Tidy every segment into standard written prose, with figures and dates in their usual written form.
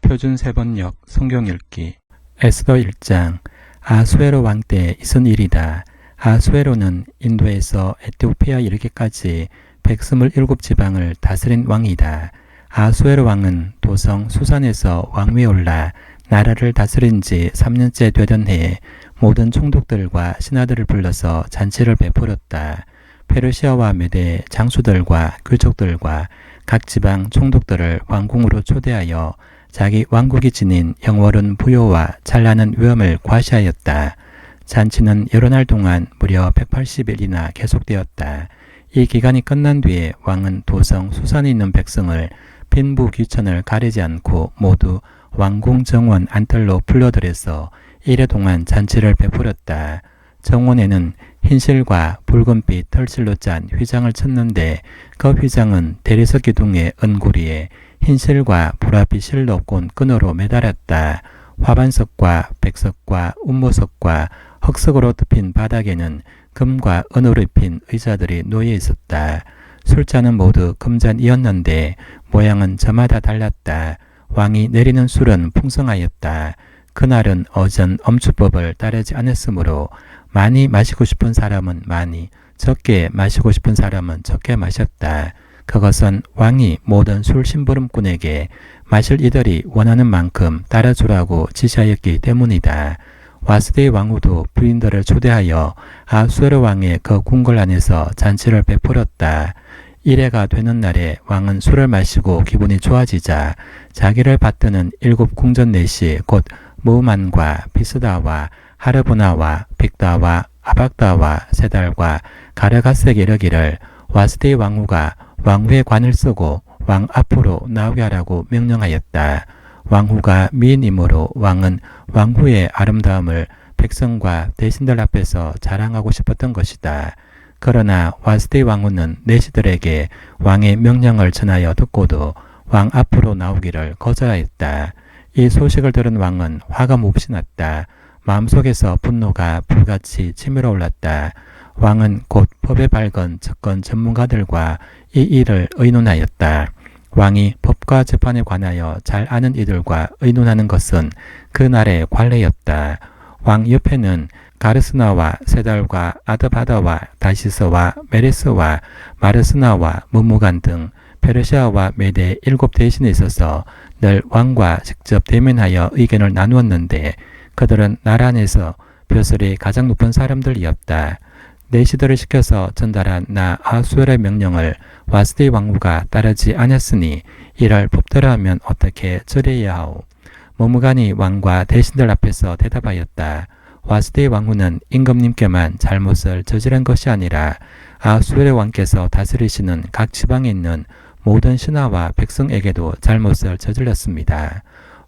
표준 세번역 성경 읽기 에스더 1장 아수에로 왕 때 있은 일이다. 아수에로는 인도에서 에티오피아 이르기까지 127지방을 다스린 왕이다. 아수에로 왕은 도성 수산에서 왕위에 올라 나라를 다스린 지 3년째 되던 해에 모든 총독들과 신하들을 불러서 잔치를 베풀었다. 페르시아와 메대 장수들과 귀족들과 각 지방 총독들을 왕궁으로 초대하여 자기 왕국이 지닌 영월은 부요와 찬란한 위엄을 과시하였다. 잔치는 여러 날 동안 무려 180일이나 계속되었다. 이 기간이 끝난 뒤에 왕은 도성 수산에 있는 백성을 빈부 귀천을 가리지 않고 모두 왕궁 정원 안뜰로 불러들여서 1회 동안 잔치를 베풀었다. 정원에는 흰실과 붉은빛 털실로 짠 휘장을 쳤는데 그 휘장은 대리석 기둥의 은고리에 흰실과 보랏빛 실로 꼰 끈으로 매달았다. 화반석과 백석과 운모석과 흑석으로 덮인 바닥에는 금과 은으로 입힌 의자들이 놓여 있었다. 술잔은 모두 금잔이었는데 모양은 저마다 달랐다. 왕이 내리는 술은 풍성하였다. 그날은 어전 엄추법을 따르지 않았으므로 많이 마시고 싶은 사람은 많이, 적게 마시고 싶은 사람은 적게 마셨다. 그것은 왕이 모든 술 심부름꾼에게 마실 이들이 원하는 만큼 따라주라고 지시하였기 때문이다. 와스데의 왕후도 부인들을 초대하여 아수에로 왕의 그 궁궐 안에서 잔치를 베풀었다. 1회가 되는 날에 왕은 술을 마시고 기분이 좋아지자 자기를 받드는 7 궁전 넷이 곧 무만과 비스다와 하르보나와 빅다와 아박다와 세달과 가르가스에게 이르기를 와스데의 왕후가 왕후의 관을 쓰고 왕 앞으로 나오게 하라고 명령하였다. 왕후가 미인이므로 왕은 왕후의 아름다움을 백성과 대신들 앞에서 자랑하고 싶었던 것이다. 그러나 와스데의 왕후는 내시들에게 왕의 명령을 전하여 듣고도 왕 앞으로 나오기를 거절하였다. 이 소식을 들은 왕은 화가 몹시 났다. 마음속에서 분노가 불같이 치밀어 올랐다. 왕은 곧 법에 밝은 접근 전문가들과 이 일을 의논하였다. 왕이 법과 재판에 관하여 잘 아는 이들과 의논하는 것은 그날의 관례였다. 왕 옆에는 가르스나와 세달과 아드바다와 다시스와 메레스와 마르스나와 무무간 등 페르시아와 메대 7 대신에 있어서 늘 왕과 직접 대면하여 의견을 나누었는데 그들은 나라 안에서 벼슬이 가장 높은 사람들이었다. 내시들을 시켜서 전달한 나 아수에로의 명령을 와스데의 왕후가 따르지 않았으니 이를 법대로 하면 어떻게 처리해야 하오. 무무간이 왕과 대신들 앞에서 대답하였다. 와스데의 왕후는 임금님께만 잘못을 저지른 것이 아니라 아수에로 왕께서 다스리시는 각 지방에 있는 모든 신하와 백성에게도 잘못을 저질렀습니다.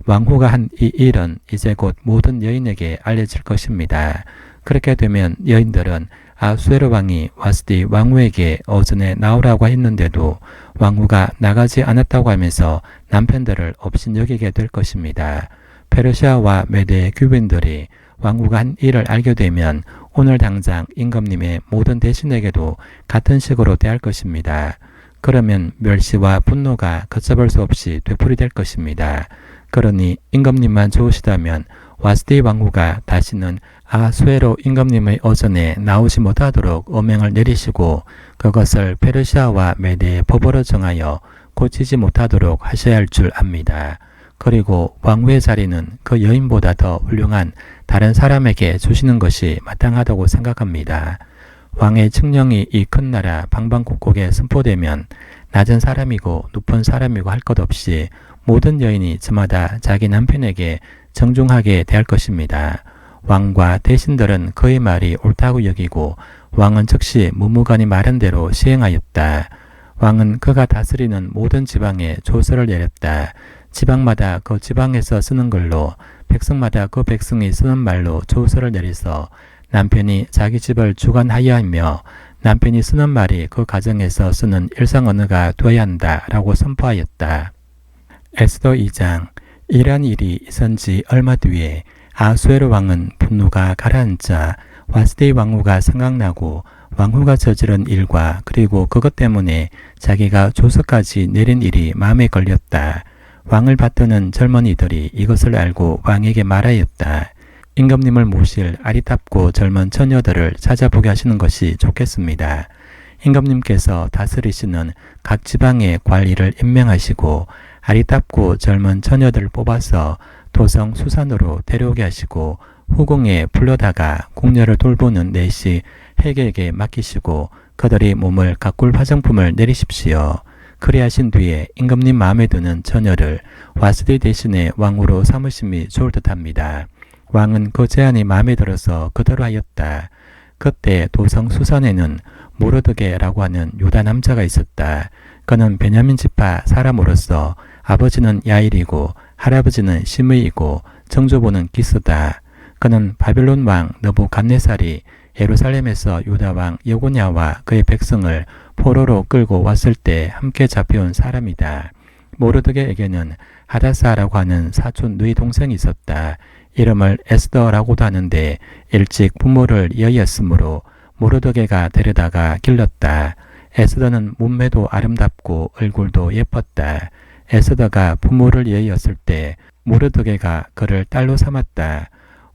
왕후가 한 이 일은 이제 곧 모든 여인에게 알려질 것입니다. 그렇게 되면 여인들은 아수에로 왕이 와스데 왕후에게 오전에 나오라고 했는데도 왕후가 나가지 않았다고 하면서 남편들을 업신여기게 될 것입니다. 페르시아와 메대 귀빈들이 왕후가 한 일을 알게 되면 오늘 당장 임금님의 모든 대신에게도 같은 식으로 대할 것입니다. 그러면 멸시와 분노가 걷잡을 수 없이 되풀이될 것입니다. 그러니 임금님만 좋으시다면 와스데의 왕후가 다시는 아수에로 임금님의 오전에 나오지 못하도록 어명을 내리시고 그것을 페르시아와 메대의 법으로 정하여 고치지 못하도록 하셔야 할 줄 압니다. 그리고 왕후의 자리는 그 여인보다 더 훌륭한 다른 사람에게 주시는 것이 마땅하다고 생각합니다. 왕의 칙령이 이 큰 나라 방방곡곡에 선포되면 낮은 사람이고 높은 사람이고 할 것 없이 모든 여인이 저마다 자기 남편에게 정중하게 대할 것입니다. 왕과 대신들은 그의 말이 옳다고 여기고 왕은 즉시 무무간이 말한 대로 시행하였다. 왕은 그가 다스리는 모든 지방에 조서를 내렸다. 지방마다 그 지방에서 쓰는 글로 백성마다 그 백성이 쓰는 말로 조서를 내려서 남편이 자기 집을 주관하여야 하며 남편이 쓰는 말이 그 가정에서 쓰는 일상 언어가 되어야 한다라고 선포하였다. 에스더 2장 이러한 일이 있은 지 얼마 뒤에 아수에로 왕은 분노가 가라앉자 와스데의 왕후가 생각나고 왕후가 저지른 일과 그리고 그것 때문에 자기가 조서까지 내린 일이 마음에 걸렸다. 왕을 받드는 젊은이들이 이것을 알고 왕에게 말하였다. 임금님을 모실 아리답고 젊은 처녀들을 찾아보게 하시는 것이 좋겠습니다. 임금님께서 다스리시는 각 지방의 관리를 임명하시고 아리답고 젊은 처녀들을 뽑아서 도성 수산으로 데려오게 하시고 후궁에 불러다가 궁녀를 돌보는 내시 해계에게 맡기시고 그들이 몸을 가꿀 화장품을 내리십시오. 그리하신 뒤에 임금님 마음에 드는 처녀를 와스디 대신에 왕으로 삼으심이 좋을 듯합니다. 왕은 그 제안이 마음에 들어서 그대로 하였다. 그때 도성 수산에는 모르드게라고 하는 유다 남자가 있었다. 그는 베냐민 지파 사람으로서 아버지는 야일이고 할아버지는 시므이고 정조부는 기스다. 그는 바벨론 왕 느부갓네살이 예루살렘에서 유다 왕 여고냐와 그의 백성을 포로로 끌고 왔을 때 함께 잡혀온 사람이다. 모르드게에게는 하다사라고 하는 사촌 누이 동생이 있었다. 이름을 에스더라고도 하는데 일찍 부모를 여의었으므로 모르드게가 데려다가 길렀다. 에스더는 몸매도 아름답고 얼굴도 예뻤다. 에스더가 부모를 여의었을 때 모르드게가 그를 딸로 삼았다.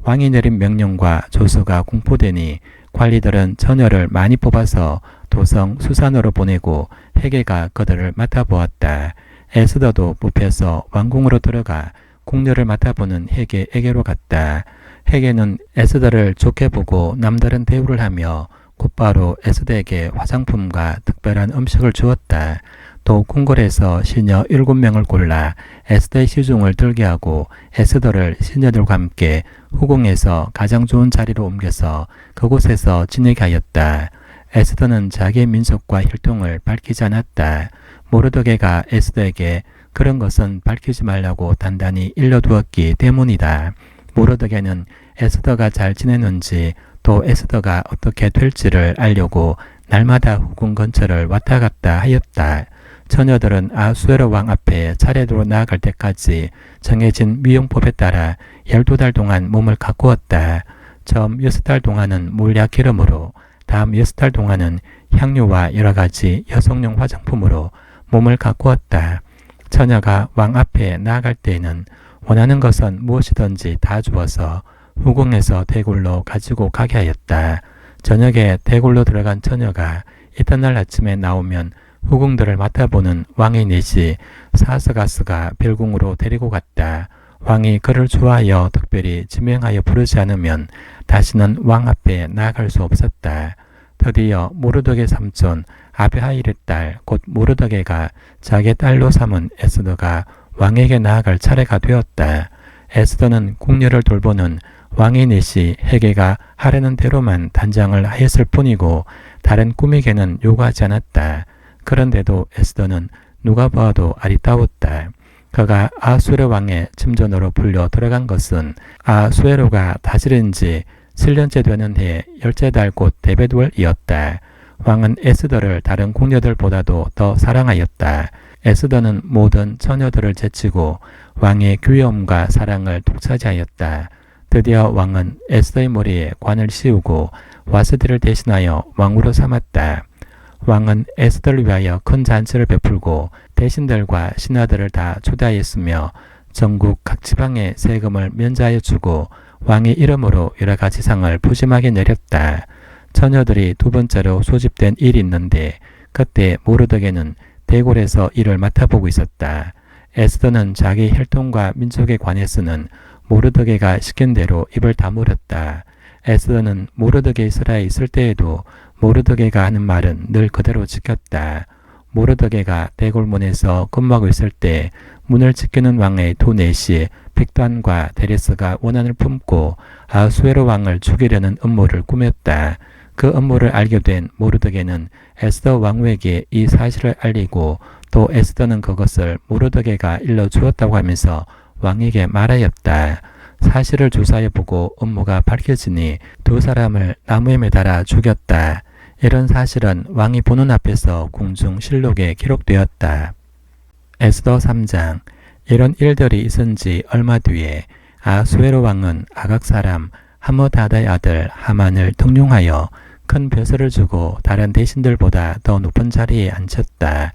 왕이 내린 명령과 조서가 공포되니 관리들은 처녀를 많이 뽑아서 도성 수산으로 보내고 해계가 그들을 맡아보았다. 에스더도 뽑혀서 왕궁으로 들어가 궁녀를 맡아보는 해계에게로 갔다. 해계는 에스더를 좋게 보고 남다른 대우를 하며 곧바로 에스더에게 화장품과 특별한 음식을 주었다. 또 궁궐에서 시녀 7명을 골라 에스더의 시중을 들게 하고 에스더를 시녀들과 함께 후궁에서 가장 좋은 자리로 옮겨서 그곳에서 지내게 하였다. 에스더는 자기의 민족과 혈통을 밝히지 않았다. 모르드게가 에스더에게 그런 것은 밝히지 말라고 단단히 일러두었기 때문이다. 모르드게는 에스더가 잘 지내는지 또 에스더가 어떻게 될지를 알려고 날마다 후궁 근처를 왔다 갔다 하였다. 처녀들은 아수에로 왕 앞에 차례로 나아갈 때까지 정해진 미용법에 따라 12달 동안 몸을 가꾸었다. 처음 6달 동안은 몰약 기름으로, 다음 6달 동안은 향료와 여러가지 여성용 화장품으로 몸을 가꾸었다. 처녀가 왕 앞에 나아갈 때에는 원하는 것은 무엇이든지 다 주어서 후궁에서 대궐로 가지고 가게 하였다. 저녁에 대궐로 들어간 처녀가 이튿날 아침에 나오면 후궁들을 맡아보는 왕의 내시 사스가스가 별궁으로 데리고 갔다. 왕이 그를 좋아하여 특별히 지명하여 부르지 않으면 다시는 왕 앞에 나아갈 수 없었다. 드디어 모르드게 삼촌 아비하일의 딸 곧 모르드게가 자기 딸로 삼은 에스더가 왕에게 나아갈 차례가 되었다. 에스더는 궁녀를 돌보는 왕의 내시 해계가 하라는 대로만 단장을 하였을 뿐이고 다른 꾸미개는 요구하지 않았다. 그런데도 에스더는 누가 보아도 아리따웠다. 그가 아수에로 왕의 침전으로 불려 들어간 것은 아수에로가 다스린 지 7년째 되는 해 10째 곧 데벳월이었다. 왕은 에스더를 다른 궁녀들보다도 더 사랑하였다. 에스더는 모든 처녀들을 제치고 왕의 귀여움과 사랑을 독차지하였다. 드디어 왕은 에스더의 머리에 관을 씌우고 와스디를 대신하여 왕으로 삼았다. 왕은 에스더를 위하여 큰 잔치를 베풀고 대신들과 신하들을 다 초대하였으며 전국 각 지방에 세금을 면제하여 주고 왕의 이름으로 여러 가지 상을 푸짐하게 내렸다. 처녀들이 두 번째로 소집된 일이 있는데 그때 모르드게는 대궐에서 일을 맡아보고 있었다. 에스더는 자기 혈통과 민족에 관해서는 모르드게가 시킨 대로 입을 다물었다. 에스더는 모르드게 스라에 있을 때에도 모르드게가 하는 말은 늘 그대로 지켰다. 모르드게가 대궐문에서 근무하고 있을 때 문을 지키는 왕의 두 내시 빅단과 데레스가 원한을 품고 아수에로 왕을 죽이려는 음모를 꾸몄다. 그 음모를 알게 된 모르드게는 에스더 왕후에게 이 사실을 알리고 또 에스더는 그것을 모르드게가 일러주었다고 하면서 왕에게 말하였다. 사실을 조사해보고 음모가 밝혀지니 두 사람을 나무에 매달아 죽였다. 이런 사실은 왕이 보는 앞에서 궁중실록에 기록되었다. 에스더 3장. 이런 일들이 있은 지 얼마 뒤에 아수에로 왕은 아각 사람 하므다다의 아들 하만을 등용하여 큰 벼슬을 주고 다른 대신들보다 더 높은 자리에 앉혔다.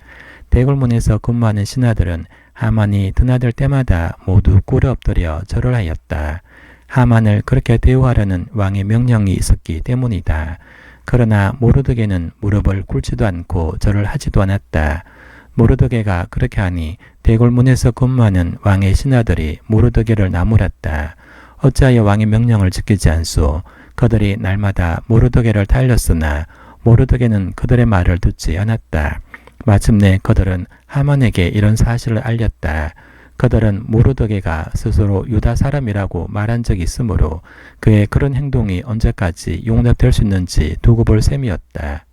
대궐문에서 근무하는 신하들은 하만이 드나들 때마다 모두 꿇어 엎드려 절을 하였다. 하만을 그렇게 대우하려는 왕의 명령이 있었기 때문이다. 그러나 모르드게는 무릎을 꿇지도 않고 절을 하지도 않았다. 모르드게가 그렇게 하니 대궐문에서 근무하는 왕의 신하들이 모르드게를 나무랐다. 어찌하여 왕의 명령을 지키지 않소? 그들이 날마다 모르드게를 달렸으나 모르드게는 그들의 말을 듣지 않았다. 마침내 그들은 하만에게 이런 사실을 알렸다. 그들은 모르드게가 스스로 유다 사람이라고 말한 적이 있으므로 그의 그런 행동이 언제까지 용납될 수 있는지 두고 볼 셈이었다.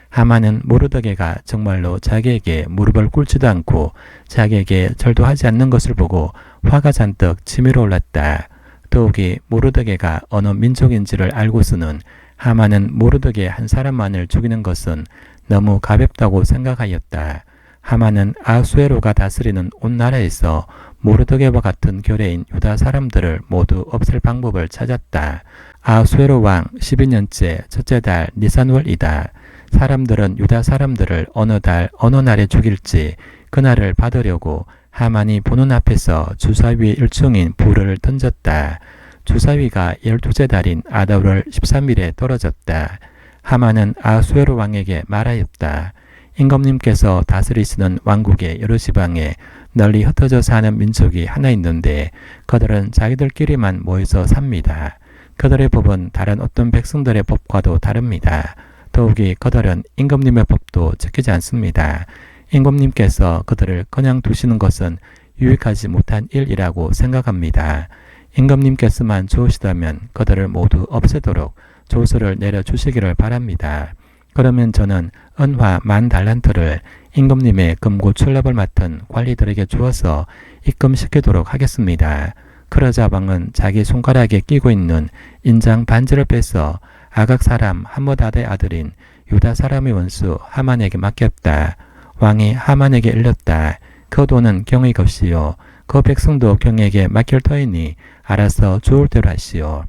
하만은 모르드게가 정말로 자기에게 무릎을 꿇지도 않고 자기에게 절도 하지 않는 것을 보고 화가 잔뜩 치밀어 올랐다. 더욱이 모르드게가 어느 민족인지를 알고서는 하만은 모르드게 한 사람만을 죽이는 것은 너무 가볍다고 생각하였다. 하만은 아수에로가 다스리는 온 나라에서 모르드게와 같은 교례인 유다 사람들을 모두 없앨 방법을 찾았다. 아수에로 왕 12년째 첫째 달 니산월이다. 사람들은 유다 사람들을 어느 달 어느 날에 죽일지 그날을 받으려고 하만이 보는 앞에서 주사위 일중인 불을 던졌다. 주사위가 12째 달인 아달월 13일에 떨어졌다. 하만은 아수에로 왕에게 말하였다. 임금님께서 다스리시는 왕국의 여러 지방에 널리 흩어져 사는 민족이 하나 있는데 그들은 자기들끼리만 모여서 삽니다. 그들의 법은 다른 어떤 백성들의 법과도 다릅니다. 더욱이 그들은 임금님의 법도 지키지 않습니다. 임금님께서 그들을 그냥 두시는 것은 유익하지 못한 일이라고 생각합니다. 임금님께서만 좋으시다면 그들을 모두 없애도록 조서를 내려주시기를 바랍니다. 그러면 저는 은화 10,000달란트를 임금님의 금고 출납을 맡은 관리들에게 주어서 입금시키도록 하겠습니다. 그러자 왕은 자기 손가락에 끼고 있는 인장 반지를 빼서 아각 사람 함므다드의 아들인 유다 사람의 원수 하만에게 맡겼다. 왕이 하만에게 일렀다. 그 돈은 경의 것이요 그 백성도 경에게 맡길 터이니 알아서 좋을 대로 하시오.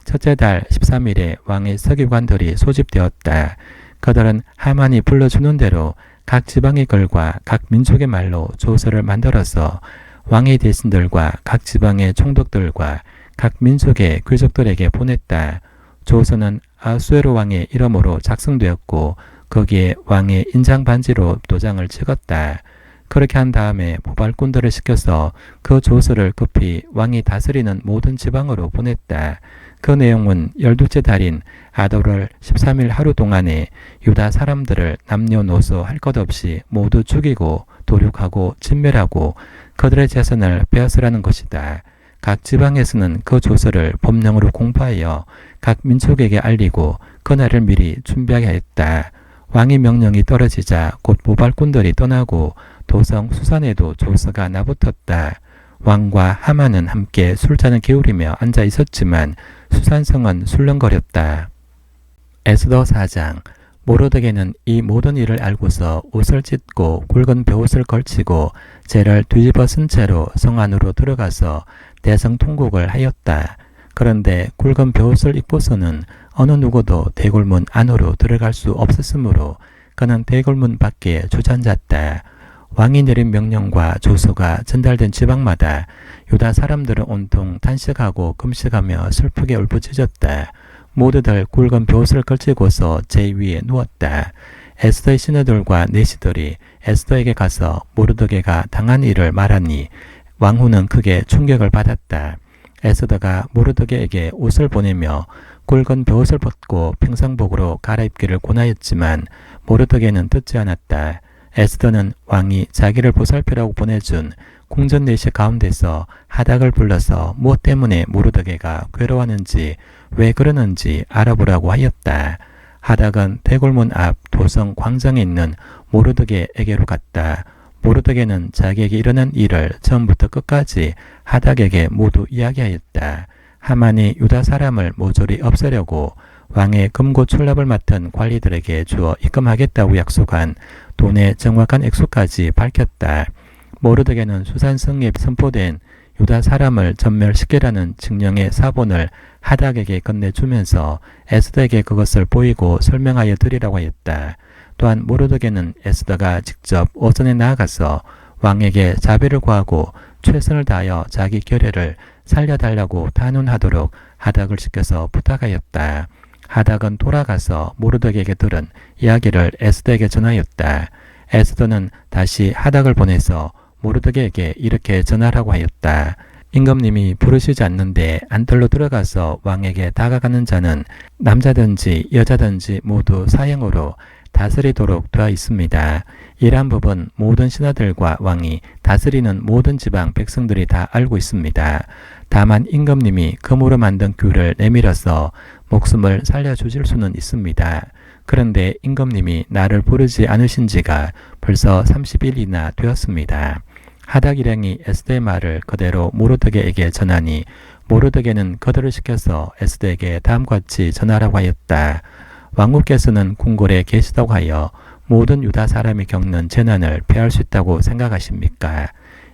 첫째 달 13일에 왕의 서기관들이 소집되었다. 그들은 하만이 불러주는 대로 각 지방의 글과 각 민족의 말로 조서를 만들어서 왕의 대신들과 각 지방의 총독들과 각 민족의 귀족들에게 보냈다. 조서는 아수에로 왕의 이름으로 작성되었고 거기에 왕의 인장 반지로 도장을 찍었다. 그렇게 한 다음에 모발꾼들을 시켜서 그 조서를 급히 왕이 다스리는 모든 지방으로 보냈다. 그 내용은 12째 달인 아달월 13일 하루 동안에 유다 사람들을 남녀노소 할 것 없이 모두 죽이고 도륙하고 진멸하고 그들의 재산을 빼앗으라는 것이다. 각 지방에서는 그 조서를 법령으로 공부하여 각 민족에게 알리고 그날을 미리 준비하게 했다. 왕의 명령이 떨어지자 곧 모발꾼들이 떠나고 도성 수산에도 조서가 나붙었다. 왕과 하만은 함께 술잔을 기울이며 앉아 있었지만 수산성은 술렁거렸다. 에스더 4장. 모르드게는 이 모든 일을 알고서 옷을 찢고 굵은 베옷을 걸치고 재를 뒤집어 쓴 채로 성 안으로 들어가서 대성통곡을 하였다. 그런데 굵은 베옷을 입고서는 어느 누구도 대궐문 안으로 들어갈 수 없었으므로 그는 대궐문 밖에 주저앉았다. 왕이 내린 명령과 조서가 전달된 지방마다 유다 사람들은 온통 탄식하고 금식하며 슬프게 울부짖었다. 모두들 굵은 베옷을 걸치고서 제 위에 누웠다. 에스더의 신하들과 내시들이 에스더에게 가서 모르드게가 당한 일을 말하니 왕후는 크게 충격을 받았다. 에스더가 모르드게에게 옷을 보내며 굵은 베옷을 벗고 평상복으로 갈아입기를 권하였지만 모르드게는 듣지 않았다. 에스더는 왕이 자기를 보살피라고 보내준 궁전 내시 가운데서 하닥을 불러서 무엇 때문에 모르드게가 괴로워하는지 왜 그러는지 알아보라고 하였다. 하닥은 대궐문 앞 도성 광장에 있는 모르드게에게로 갔다. 모르드게는 자기에게 일어난 일을 처음부터 끝까지 하닥에게 모두 이야기하였다. 하만이 유다 사람을 모조리 없애려고 왕의 금고 출납을 맡은 관리들에게 주어 입금하겠다고 약속한 돈의 정확한 액수까지 밝혔다. 모르드게는 수산성에 선포된 유다 사람을 전멸시키라는 칙령의 사본을 하닥에게 건네주면서 에스더에게 그것을 보이고 설명하여 드리라고 하였다. 또한 모르드게는 에스더가 직접 오선에 나아가서 왕에게 자비를 구하고 최선을 다하여 자기 결례를 살려달라고 단언하도록 하닥을 시켜서 부탁하였다. 하닥은 돌아가서 모르드게에게 들은 이야기를 에스더에게 전하였다. 에스더는 다시 하닥을 보내서 모르드게에게 이렇게 전하라고 하였다. 임금님이 부르시지 않는데 안뜰로 들어가서 왕에게 다가가는 자는 남자든지 여자든지 모두 사형으로 다스리도록 되어 있습니다. 이러한 법은 모든 신하들과 왕이 다스리는 모든 지방 백성들이 다 알고 있습니다. 다만 임금님이 금으로 만든 규를 내밀어서 목숨을 살려주실 수는 있습니다. 그런데 임금님이 나를 부르지 않으신 지가 벌써 30일이나 되었습니다. 하닥 일행이 에스더의 말을 그대로 모르드게에게 전하니 모르드게는 그들을 시켜서 에스더에게 다음과 같이 전하라고 하였다. 왕후께서는 궁궐에 계시다고 하여 모든 유다 사람이 겪는 재난을 피할 수 있다고 생각하십니까?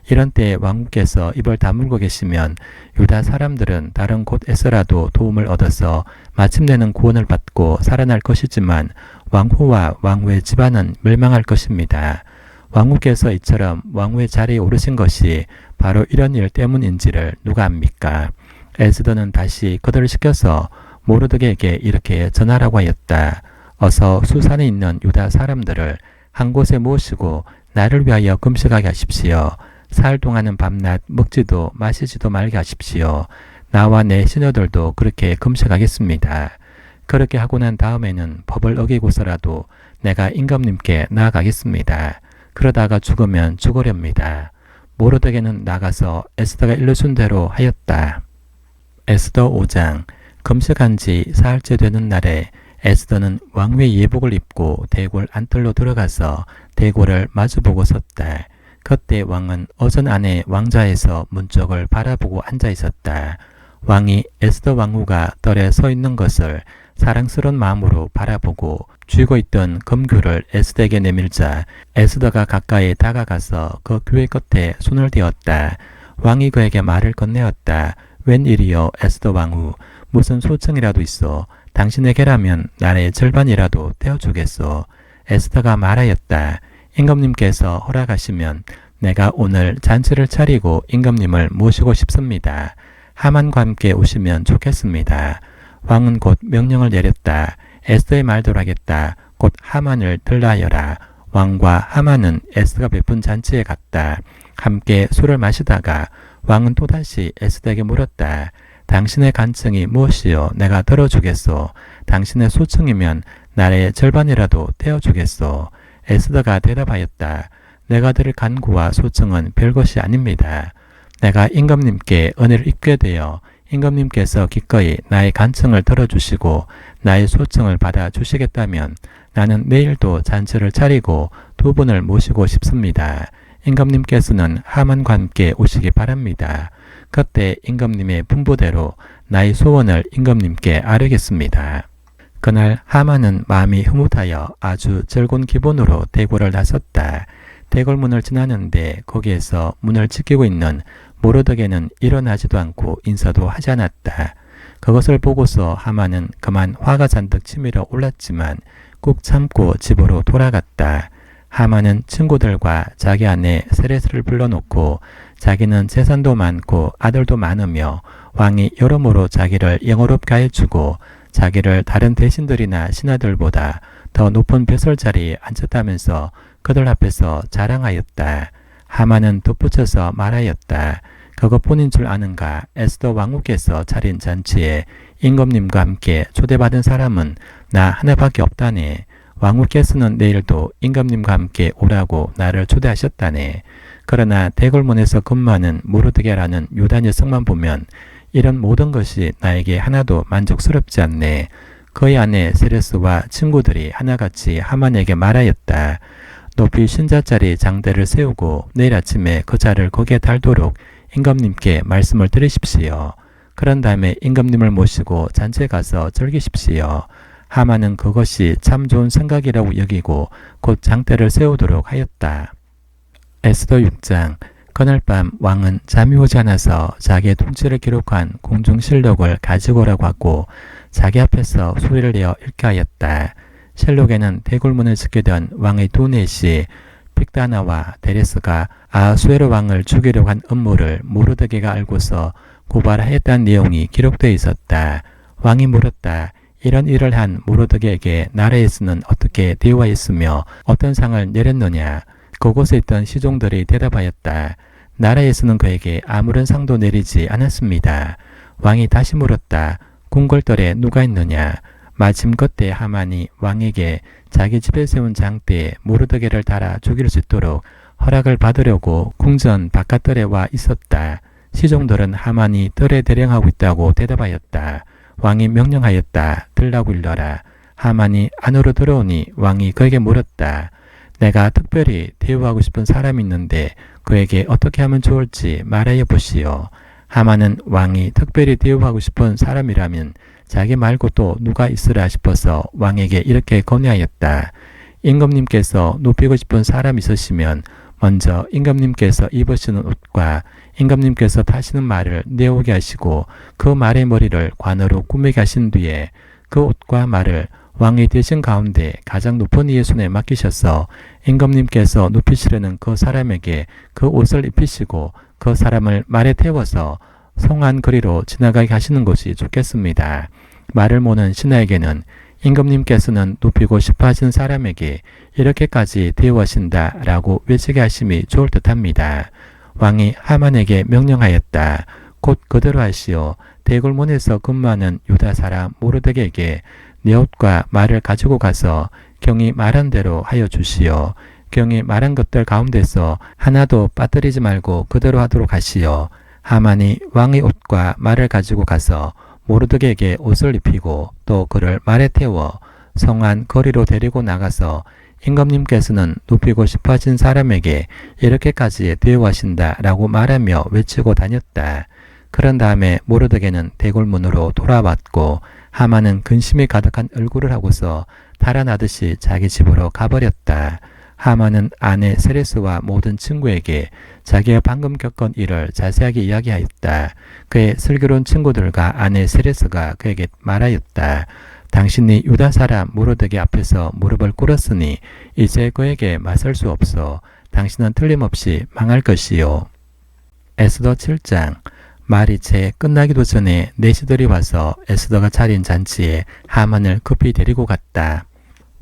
이런 때에 왕후께서 입을 다물고 계시면 유다 사람들은 다른 곳에서라도 도움을 얻어서 마침내는 구원을 받고 살아날 것이지만 왕후와 왕후의 집안은 멸망할 것입니다. 왕후께서 이처럼 왕후의 자리에 오르신 것이 바로 이런 일 때문인지를 누가 압니까? 에스더는 다시 그들을 시켜서 모르드게에게 이렇게 전하라고 하였다. 어서 수산에 있는 유다 사람들을 한 곳에 모으시고 나를 위하여 금식하게 하십시오. 사흘 동안은 밤낮 먹지도 마시지도 말게 하십시오. 나와 내 시녀들도 그렇게 금식하겠습니다. 그렇게 하고 난 다음에는 법을 어기고서라도 내가 임금님께 나아가겠습니다. 그러다가 죽으면 죽으렵니다. 모르드게는 나가서 에스더가 일러준 대로 하였다. 에스더 5장. 금식한 지 사흘째 되는 날에 에스더는 왕후의 예복을 입고 대궐 안뜰로 들어가서 대궐을 마주보고 섰다. 그때 왕은 어전 안에 왕좌에서 문 쪽을 바라보고 앉아 있었다. 왕이 에스더 왕후가 뜰에 서 있는 것을 사랑스러운 마음으로 바라보고 쥐고 있던 금규를 에스더에게 내밀자 에스더가 가까이 다가가서 그 규의 끝에 손을 대었다. 왕이 그에게 말을 건네었다. 웬일이요 에스더 왕후, 무슨 소청이라도 있어. 당신에게라면 나의 절반이라도 떼어주겠소. 에스더가 말하였다. 임금님께서 허락하시면 내가 오늘 잔치를 차리고 임금님을 모시고 싶습니다. 하만과 함께 오시면 좋겠습니다. 왕은 곧 명령을 내렸다. 에스더의 말대로 하겠다. 곧 하만을 들라하여라. 왕과 하만은 에스더가 베푼 잔치에 갔다. 함께 술을 마시다가 왕은 또다시 에스더에게 물었다. 당신의 간청이 무엇이요? 내가 들어주겠소. 당신의 소청이면 나의 절반이라도 떼어주겠소. 에스더가 대답하였다. 내가 드릴 간구와 소청은 별것이 아닙니다. 내가 임금님께 은혜를 입게 되어 임금님께서 기꺼이 나의 간청을 들어주시고 나의 소청을 받아주시겠다면 나는 내일도 잔치를 차리고 두 분을 모시고 싶습니다. 임금님께서는 하만과 함께 오시기 바랍니다. 그때 임금님의 분부대로 나의 소원을 임금님께 아뢰겠습니다. 그날 하만은 마음이 흐뭇하여 아주 즐거운 기분으로 대궐을 나섰다. 대궐문을 지나는데 거기에서 문을 지키고 있는 모르드게는 일어나지도 않고 인사도 하지 않았다. 그것을 보고서 하만은 그만 화가 잔뜩 치밀어 올랐지만 꾹 참고 집으로 돌아갔다. 하만은 친구들과 자기 아내 세레스를 불러놓고 자기는 재산도 많고 아들도 많으며 왕이 여러모로 자기를 영화롭게 해주고 자기를 다른 대신들이나 신하들보다 더 높은 벼슬 자리에 앉혔다면서 그들 앞에서 자랑하였다. 하만은 덧붙여서 말하였다. 그것뿐인 줄 아는가? 에스더 왕후께서 차린 잔치에 임금님과 함께 초대받은 사람은 나 하나밖에 없다네. 왕후께서는 내일도 임금님과 함께 오라고 나를 초대하셨다네. 그러나 대궐문에서 근무하는 모르드게라는 유다 녀석만 보면 이런 모든 것이 나에게 하나도 만족스럽지 않네. 그의 아내 세레스와 친구들이 하나같이 하만에게 말하였다. 높이 신자짜리 장대를 세우고 내일 아침에 그 자를 거기에 달도록 임금님께 말씀을 드리십시오. 그런 다음에 임금님을 모시고 잔치에 가서 즐기십시오. 하만은 그것이 참 좋은 생각이라고 여기고 곧 장대를 세우도록 하였다. 에스더 6장. 그날 밤 왕은 잠이 오지 않아서 자기의 통치를 기록한 공중실록을 가지고 오라고 하고 자기 앞에서 소리를 내어 읽게 하였다. 실록에는 대궐문을 지키던 왕의 두 넷이 빅다나와 데레스가 아하수에로 왕을 죽이려고 한 음모를 모르드게가 알고서 고발하였다는 내용이 기록되어 있었다. 왕이 물었다. 이런 일을 한 모르드게에게 나라에서는 어떻게 대우하였으며 어떤 상을 내렸느냐. 그곳에 있던 시종들이 대답하였다. 나라에서는 그에게 아무런 상도 내리지 않았습니다. 왕이 다시 물었다. 궁궐들에 누가 있느냐. 마침 그때 하만이 왕에게 자기 집에 세운 장대에 모르드게를 달아 죽일 수 있도록 허락을 받으려고 궁전 바깥들에 와 있었다. 시종들은 하만이 뜰에 대령하고 있다고 대답하였다. 왕이 명령하였다. 들라고 일러라. 하만이 안으로 들어오니 왕이 그에게 물었다. 내가 특별히 대우하고 싶은 사람이 있는데 그에게 어떻게 하면 좋을지 말하여 보시오. 하만은 왕이 특별히 대우하고 싶은 사람이라면 자기 말고 또 누가 있으라 싶어서 왕에게 이렇게 건의하였다. 임금님께서 높이고 싶은 사람 있으시면 먼저 임금님께서 입으시는 옷과 임금님께서 타시는 말을 내오게 하시고 그 말의 머리를 관으로 꾸미게 하신 뒤에 그 옷과 말을 왕이 되신 가운데 가장 높은 이의 손에 맡기셔서 임금님께서 높이시려는 그 사람에게 그 옷을 입히시고 그 사람을 말에 태워서 성안 거리로 지나가게 하시는 것이 좋겠습니다. 말을 모는 신하에게는 임금님께서는 높이고 싶어 하신 사람에게 이렇게까지 대우하신다 라고 외치게 하심이 좋을 듯합니다. 왕이 하만에게 명령하였다. 곧 그대로 하시오. 대궐문에서 근무하는 유다 사람 모르드게에게 내 옷과 말을 가지고 가서 경이 말한 대로 하여 주시오. 경이 말한 것들 가운데서 하나도 빠뜨리지 말고 그대로 하도록 하시오. 하만이 왕의 옷과 말을 가지고 가서 모르드게에게 옷을 입히고 또 그를 말에 태워 성안 거리로 데리고 나가서 임금님께서는 높이고 싶어 하신 사람에게 이렇게까지 대우하신다 라고 말하며 외치고 다녔다. 그런 다음에 모르드게는 대궐문으로 돌아왔고 하만은 근심이 가득한 얼굴을 하고서 달아나듯이 자기 집으로 가버렸다. 하만은 아내 세레스와 모든 친구에게 자기가 방금 겪은 일을 자세하게 이야기하였다. 그의 슬기로운 친구들과 아내 세레스가 그에게 말하였다. 당신이 유다 사람 모르드게 앞에서 무릎을 꿇었으니 이제 그에게 맞설 수 없어. 당신은 틀림없이 망할 것이요. 에스더 7장. 말이 채 끝나기도 전에 내시들이 와서 에스더가 차린 잔치에 하만을 급히 데리고 갔다.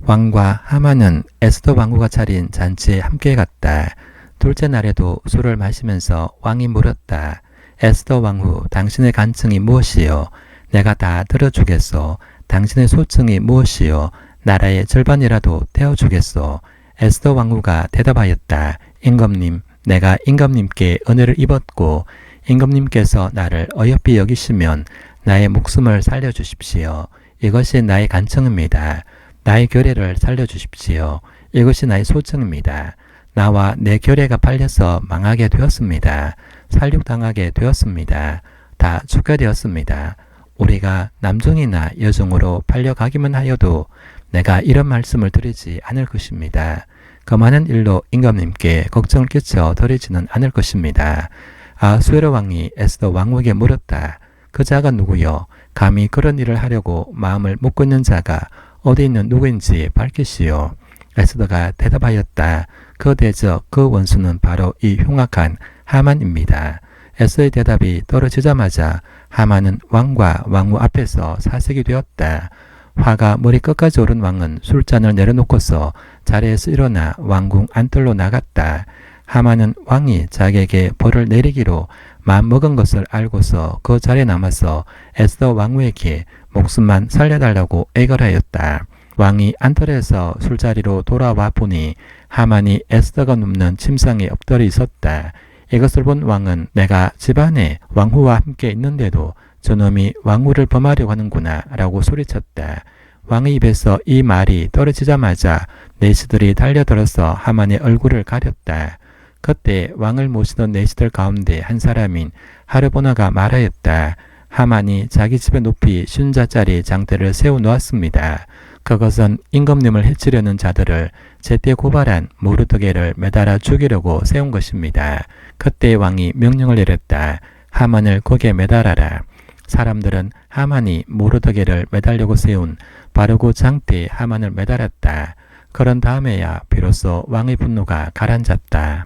왕과 하만은 에스더 왕후가 차린 잔치에 함께 갔다. 둘째 날에도 술을 마시면서 왕이 물었다. 에스더 왕후, 당신의 간청이 무엇이요? 내가 다 들어주겠소. 당신의 소청이 무엇이요? 나라의 절반이라도 태워주겠소. 에스더 왕후가 대답하였다. 임금님, 내가 임금님께 은혜를 입었고 임금님께서 나를 어여삐 여기시면 나의 목숨을 살려주십시오. 이것이 나의 간청입니다. 나의 결례를 살려주십시오. 이것이 나의 소청입니다. 나와 내 결례가 팔려서 망하게 되었습니다. 살육당하게 되었습니다. 다 죽게 되었습니다. 우리가 남종이나 여종으로 팔려가기만 하여도 내가 이런 말씀을 드리지 않을 것입니다. 그 많은 일로 임금님께 걱정을 끼쳐 드리지는 않을 것입니다. 아하수에로 왕이 에스더 왕후에게 물었다. 그 자가 누구요? 감히 그런 일을 하려고 마음을 먹고 있는 자가 어디 있는 누구인지 밝히시오. 에스더가 대답하였다. 그 대적, 그 원수는 바로 이 흉악한 하만입니다. 에스더의 대답이 떨어지자마자 하만은 왕과 왕후 앞에서 사색이 되었다. 화가 머리 끝까지 오른 왕은 술잔을 내려놓고서 자리에서 일어나 왕궁 안뜰로 나갔다. 하만은 왕이 자기에게 벌을 내리기로 마음먹은 것을 알고서 그 자리에 남아서 에스더 왕후에게 목숨만 살려달라고 애걸하였다. 왕이 안뜰에서 술자리로 돌아와 보니 하만이 에스더가 눕는 침상에 엎드려 있었다. 이것을 본 왕은 내가 집안에 왕후와 함께 있는데도 저놈이 왕후를 범하려고 하는구나 라고 소리쳤다. 왕의 입에서 이 말이 떨어지자마자 내시들이 달려들어서 하만의 얼굴을 가렸다. 그때 왕을 모시던 내시들 가운데 한 사람인 하르보나가 말하였다. 하만이 자기 집에 높이 50자짜리 장대를 세워놓았습니다. 그것은 임금님을 해치려는 자들을 제때 고발한 모르드게를 매달아 죽이려고 세운 것입니다. 그때 왕이 명령을 내렸다. 하만을 거기에 매달아라. 사람들은 하만이 모르드게를 매달려고 세운 바르고 장대에 하만을 매달았다. 그런 다음에야 비로소 왕의 분노가 가라앉았다.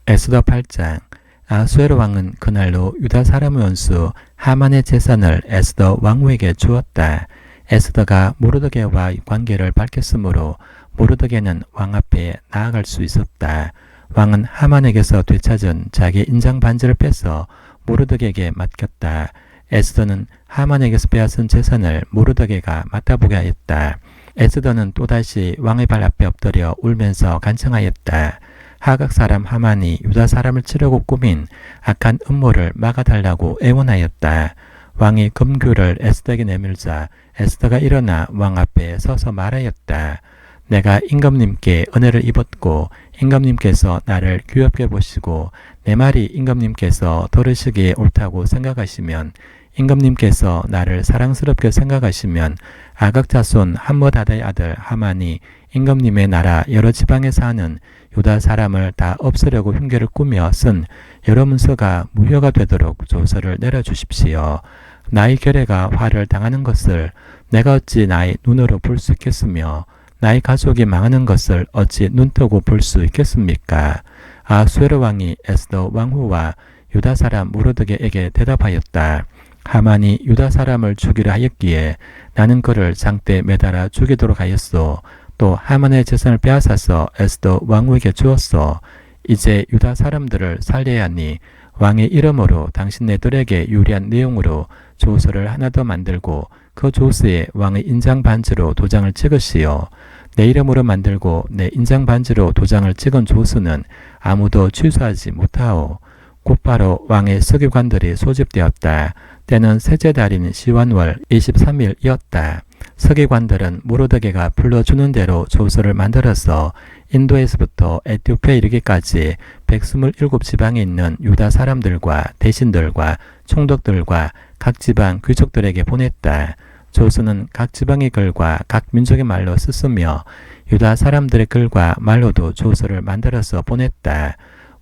에스더 8장. 아수에로 왕은 그날로 유다 사람의 원수 하만의 재산을 에스더 왕후에게 주었다. 에스더가 모르드게와 관계를 밝혔으므로 모르드게는 왕 앞에 나아갈 수 있었다. 왕은 하만에게서 되찾은 자기 인장 반지를 빼서 모르드게에게 맡겼다. 에스더는 하만에게서 빼앗은 재산을 모르드게가 맡아보게 하였다. 에스더는 또다시 왕의 발 앞에 엎드려 울면서 간청하였다. 하각 사람 하만이 유다 사람을 치려고 꾸민 악한 음모를 막아달라고 애원하였다. 왕이 금규를 에스더에게 내밀자 에스더가 일어나 왕 앞에 서서 말하였다. 내가 임금님께 은혜를 입었고 임금님께서 나를 귀엽게 보시고 내 말이 임금님께서 들으시기에 옳다고 생각하시면 임금님께서 나를 사랑스럽게 생각하시면 아각 자손 함므다다의 아들 하만이 임금님의 나라 여러 지방에 사는 유다 사람을 다 없애려고 흉계를 꾸며 쓴 여러 문서가 무효가 되도록 조서를 내려주십시오. 나의 결례가 화를 당하는 것을 내가 어찌 나의 눈으로 볼 수 있겠으며 나의 가족이 망하는 것을 어찌 눈뜨고 볼 수 있겠습니까? 아수에로 왕이 에스더 왕후와 유다 사람 모르드게에게 대답하였다. 하만이 유다 사람을 죽이려 하였기에 나는 그를 장대에 매달아 죽이도록 하였소. 또 하만의 재산을 빼앗아서 에스더 왕후에게 주었소. 이제 유다 사람들을 살려야 하니 왕의 이름으로 당신네들에게 유리한 내용으로 조서를 하나 더 만들고 그 조서에 왕의 인장 반지로 도장을 찍으시오. 내 이름으로 만들고 내 인장 반지로 도장을 찍은 조서는 아무도 취소하지 못하오. 곧바로 왕의 서기관들이 소집되었다. 때는 셋째 달인 시완월 23일이었다. 서기관들은 모르드게가 불러주는 대로 조서를 만들어서 인도에서부터 에티오피아에 이르기까지 127지방에 있는 유다 사람들과 대신들과 총독들과 각 지방 귀족들에게 보냈다. 조서는 각 지방의 글과 각 민족의 말로 쓰으며 유다 사람들의 글과 말로도 조서를 만들어서 보냈다.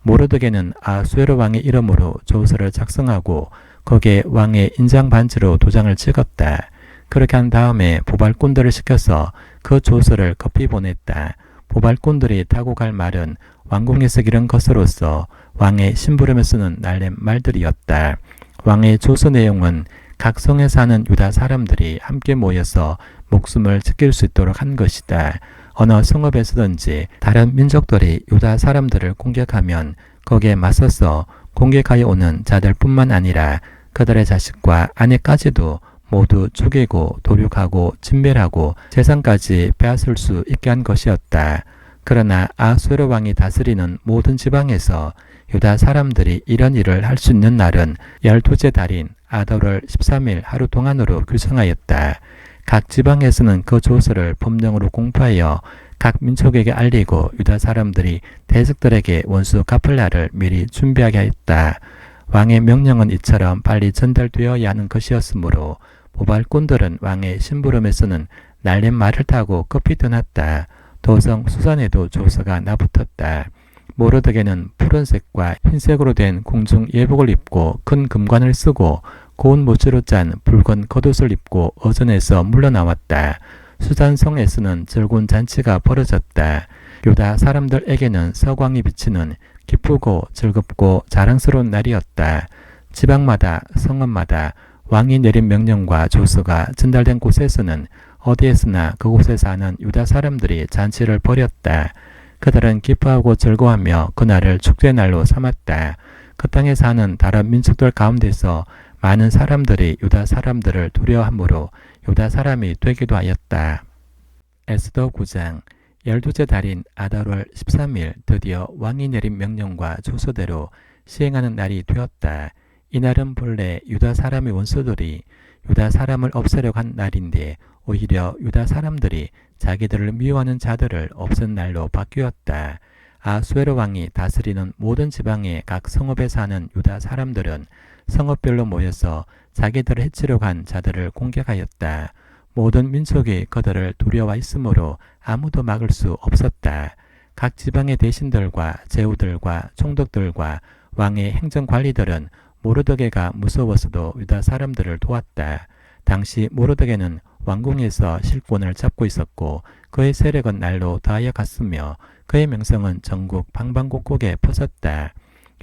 모르드게는 아수에로 왕의 이름으로 조서를 작성하고 거기에 왕의 인장 반지로 도장을 찍었다. 그렇게 한 다음에 보발꾼들을 시켜서 그 조서를 급히 보냈다. 보발꾼들이 타고 갈 말은 왕궁에서 기른 것으로서 왕의 심부름에 쓰는 날렘 말들이었다. 왕의 조서 내용은 각 성에 사는 유다 사람들이 함께 모여서 목숨을 지킬 수 있도록 한 것이다. 어느 성읍에서든지 다른 민족들이 유다 사람들을 공격하면 거기에 맞서서 공격하여 오는 자들뿐만 아니라 그들의 자식과 아내까지도 모두 죽이고 도륙하고 진멸하고 재산까지 빼앗을 수 있게 한 것이었다. 그러나 아수에로 왕이 다스리는 모든 지방에서 유다 사람들이 이런 일을 할 수 있는 날은 12째 달인 아달월 13일 하루 동안으로 규정하였다. 각 지방에서는 그 조서를 법령으로 공포하여 각 민족에게 알리고 유다 사람들이 대적들에게 원수 갚을 날을 미리 준비하게 하였다. 왕의 명령은 이처럼 빨리 전달되어야 하는 것이었으므로 보발꾼들은 왕의 심부름에서는 날랜 말을 타고 급히 떠났다. 도성 수산에도 조서가 나붙었다. 모르드게는 푸른색과 흰색으로 된 궁중 예복을 입고 큰 금관을 쓰고 고운 모치로 짠 붉은 겉옷을 입고 어전에서 물러나왔다. 수산성에서는 즐거운 잔치가 벌어졌다. 유다 사람들에게는 서광이 비치는 기쁘고 즐겁고 자랑스러운 날이었다. 지방마다 성읍마다 왕이 내린 명령과 조서가 전달된 곳에서는 어디에서나 그곳에 사는 유다 사람들이 잔치를 벌였다. 그들은 기뻐하고 즐거워하며 그날을 축제의 날로 삼았다. 그 땅에 사는 다른 민족들 가운데서 많은 사람들이 유다 사람들을 두려워하므로 유다 사람이 되기도 하였다. 에스더 9장. 12째 달인 아달월 13일 드디어 왕이 내린 명령과 조서대로 시행하는 날이 되었다. 이날은 본래 유다 사람의 원수들이 유다 사람을 없애려고 한 날인데 오히려 유다 사람들이 자기들을 미워하는 자들을 없앤 날로 바뀌었다. 아수에로 왕이 다스리는 모든 지방의 각 성읍에 사는 유다 사람들은 성읍별로 모여서 자기들을 해치려고 한 자들을 공격하였다. 모든 민족이 그들을 두려워했으므로 아무도 막을 수 없었다. 각 지방의 대신들과 제후들과 총독들과 왕의 행정관리들은 모르드게가 무서워서도 유다 사람들을 도왔다. 당시 모르드게는 왕궁에서 실권을 잡고 있었고 그의 세력은 날로 더하여 갔으며 그의 명성은 전국 방방곡곡에 퍼졌다.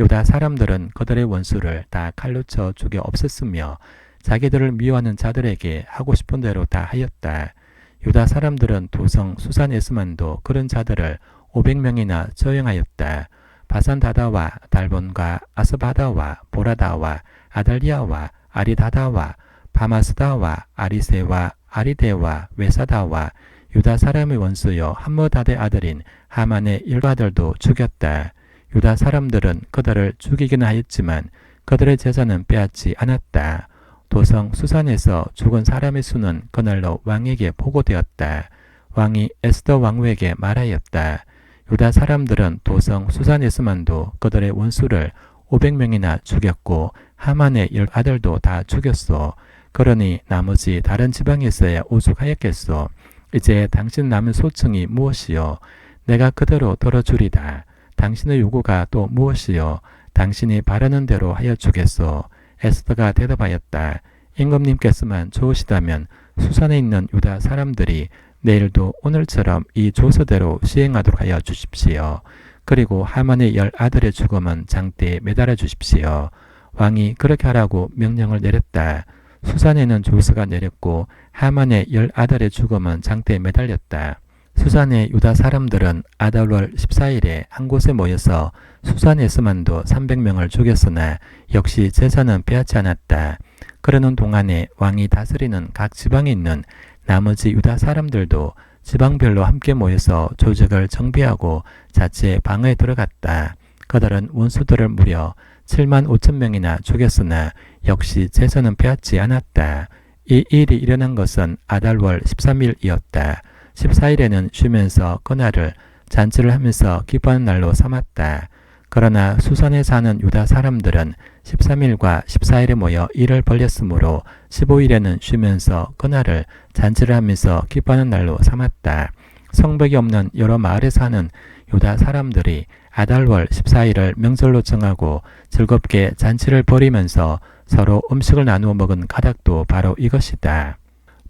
유다 사람들은 그들의 원수를 다 칼로 쳐 죽여 없앴으며 자기들을 미워하는 자들에게 하고 싶은 대로 다 하였다. 유다 사람들은 도성 수산 에스만도 그런 자들을 500명이나 처형하였다. 바산다다와 달본과 아스바다와 보라다와 아달리아와 아리다다와 바마스다와 아리세와 아리데와 외사다와 유다 사람의 원수요 함므다의 아들인 하만의 일가들도 죽였다. 유다 사람들은 그들을 죽이기는 하였지만 그들의 제사는 빼앗지 않았다. 도성 수산에서 죽은 사람의 수는 그날로 왕에게 보고되었다. 왕이 에스더 왕후에게 말하였다. 유다 사람들은 도성 수산에서만도 그들의 원수를 500명이나 죽였고 하만의 10아들도 다 죽였소. 그러니 나머지 다른 지방에서야 오죽하였겠소. 이제 당신 남은 소청이 무엇이요? 내가 그대로 들어주리다. 당신의 요구가 또 무엇이요? 당신이 바라는 대로 하여 주겠소. 에스더가 대답하였다. 임금님께서만 좋으시다면 수산에 있는 유다 사람들이 내일도 오늘처럼 이 조서대로 시행하도록 하여 주십시오. 그리고 하만의 10아들의 죽음은 장대에 매달아 주십시오. 왕이 그렇게 하라고 명령을 내렸다. 수산에는 조서가 내렸고 하만의 10아들의 죽음은 장대에 매달렸다. 수산의 유다 사람들은 아달월 14일에 한 곳에 모여서 수산에서만도 300명을 죽였으나 역시 제사는 빼앗지 않았다. 그러는 동안에 왕이 다스리는 각 지방에 있는 나머지 유다 사람들도 지방별로 함께 모여서 조직을 정비하고 자체 방에 들어갔다. 그들은 원수들을 무려 7만 5천 명이나 죽였으나 역시 제사는 빼앗지 않았다. 이 일이 일어난 것은 아달월 13일이었다. 14일에는 쉬면서 그날을 잔치를 하면서 기뻐하는 날로 삼았다. 그러나 수산에 사는 유다 사람들은 13일과 14일에 모여 일을 벌였으므로 15일에는 쉬면서 그날을 잔치를 하면서 기뻐하는 날로 삼았다. 성벽이 없는 여러 마을에 사는 유다 사람들이 아달월 14일을 명절로 정하고 즐겁게 잔치를 벌이면서 서로 음식을 나누어 먹은 가닥도 바로 이것이다.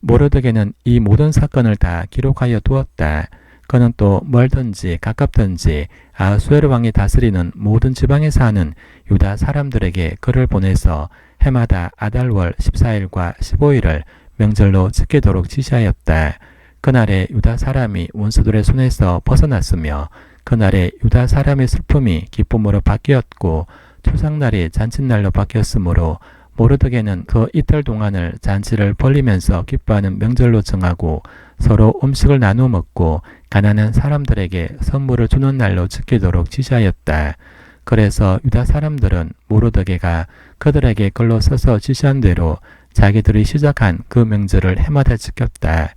모르드게는 이 모든 사건을 다 기록하여 두었다. 그는 또 멀든지 가깝든지 아하수에로 왕이 다스리는 모든 지방에 사는 유다 사람들에게 글을 보내서 해마다 아달월 14일과 15일을 명절로 지키도록 지시하였다. 그날에 유다 사람이 원수들의 손에서 벗어났으며 그날에 유다 사람의 슬픔이 기쁨으로 바뀌었고 초상날이 잔칫날로 바뀌었으므로 모르드게는 그 이틀 동안을 잔치를 벌리면서 기뻐하는 명절로 정하고 서로 음식을 나누어 먹고 가난한 사람들에게 선물을 주는 날로 지키도록 지시하였다. 그래서 유다 사람들은 모르드게가 그들에게 글로 써서 지시한 대로 자기들이 시작한 그 명절을 해마다 지켰다.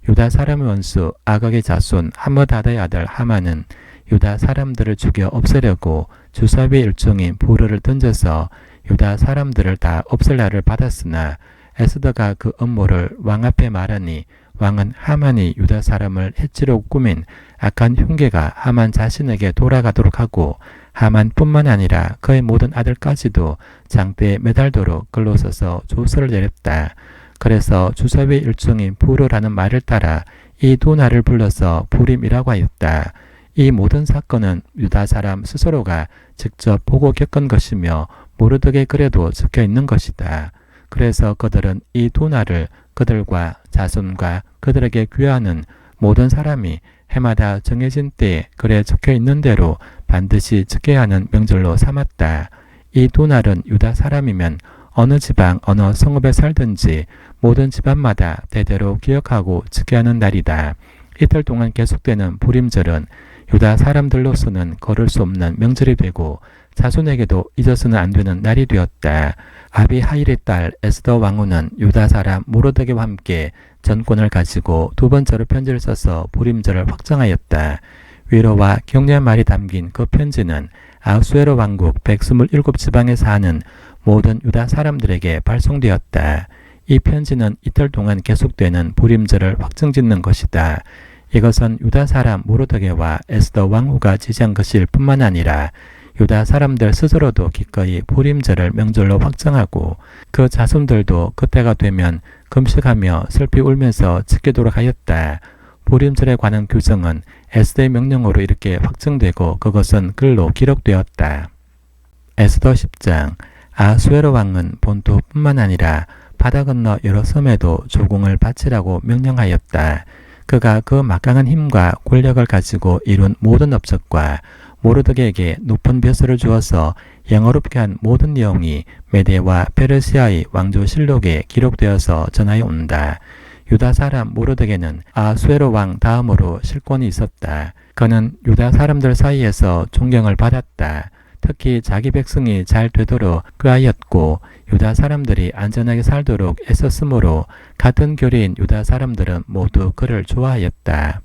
유다 사람의 원수 아각의 자손 함므다다의 아들 하만은 유다 사람들을 죽여 없애려고 주사위의 일종인 부르를 던져서 유다 사람들을 다 없앨 날을 받았으나 에스더가 그 음모를 왕 앞에 말하니 왕은 하만이 유다 사람을 해치려고 꾸민 악한 흉계가 하만 자신에게 돌아가도록 하고 하만뿐만 아니라 그의 모든 아들까지도 장대에 매달도록 글로 써서 조서를 내렸다. 그래서 주사위의 일종인 부르라는 말을 따라 이 두 날을 불러서 부림이라고 하였다. 이 모든 사건은 유다 사람 스스로가 직접 보고 겪은 것이며 모르드게 글에도 적혀 있는 것이다. 그래서 그들은 이 두 날을 그들과 자손과 그들에게 귀하는 모든 사람이 해마다 정해진 때에 글에 적혀 있는 대로 반드시 지켜야 하는 명절로 삼았다. 이 두 날은 유다 사람이면 어느 지방 어느 성읍에 살든지 모든 집안마다 대대로 기억하고 지켜야 하는 날이다. 이틀 동안 계속되는 부림절은 유다 사람들로서는 걸을 수 없는 명절이 되고 자손에게도 잊어서는 안 되는 날이 되었다. 아비하일의 딸 에스더 왕후는 유다 사람 모르드게와 함께 전권을 가지고 두 번째로 편지를 써서 부림절을 확정하였다. 위로와 격려의 말이 담긴 그 편지는 아하수에로 왕국 127지방에 사는 모든 유다 사람들에게 발송되었다. 이 편지는 이틀 동안 계속되는 부림절을 확정짓는 것이다. 이것은 유다 사람 모르드게와 에스더 왕후가 지시한 것일 뿐만 아니라 유다 사람들 스스로도 기꺼이 부림절을 명절로 확정하고 그 자손들도 그때가 되면 금식하며 슬피 울면서 지키도록 하였다. 불임절에 관한 규정은 에스더의 명령으로 이렇게 확정되고 그것은 글로 기록되었다. 에스더 10장. 아수에로 왕은 본토뿐만 아니라 바다 건너 여러 섬에도 조공을 바치라고 명령하였다. 그가 그 막강한 힘과 권력을 가지고 이룬 모든 업적과 모르드게에게 높은 벼슬을 주어서 영어롭게 한 모든 내용이 메데와 페르시아의 왕조실록에 기록되어서 전하여 온다. 유다 사람 모르드게는 아수에로 왕 다음으로 실권이 있었다. 그는 유다 사람들 사이에서 존경을 받았다. 특히 자기 백성이 잘 되도록 그하였고 유다 사람들이 안전하게 살도록 애썼으므로 같은 교리인 유다 사람들은 모두 그를 좋아하였다.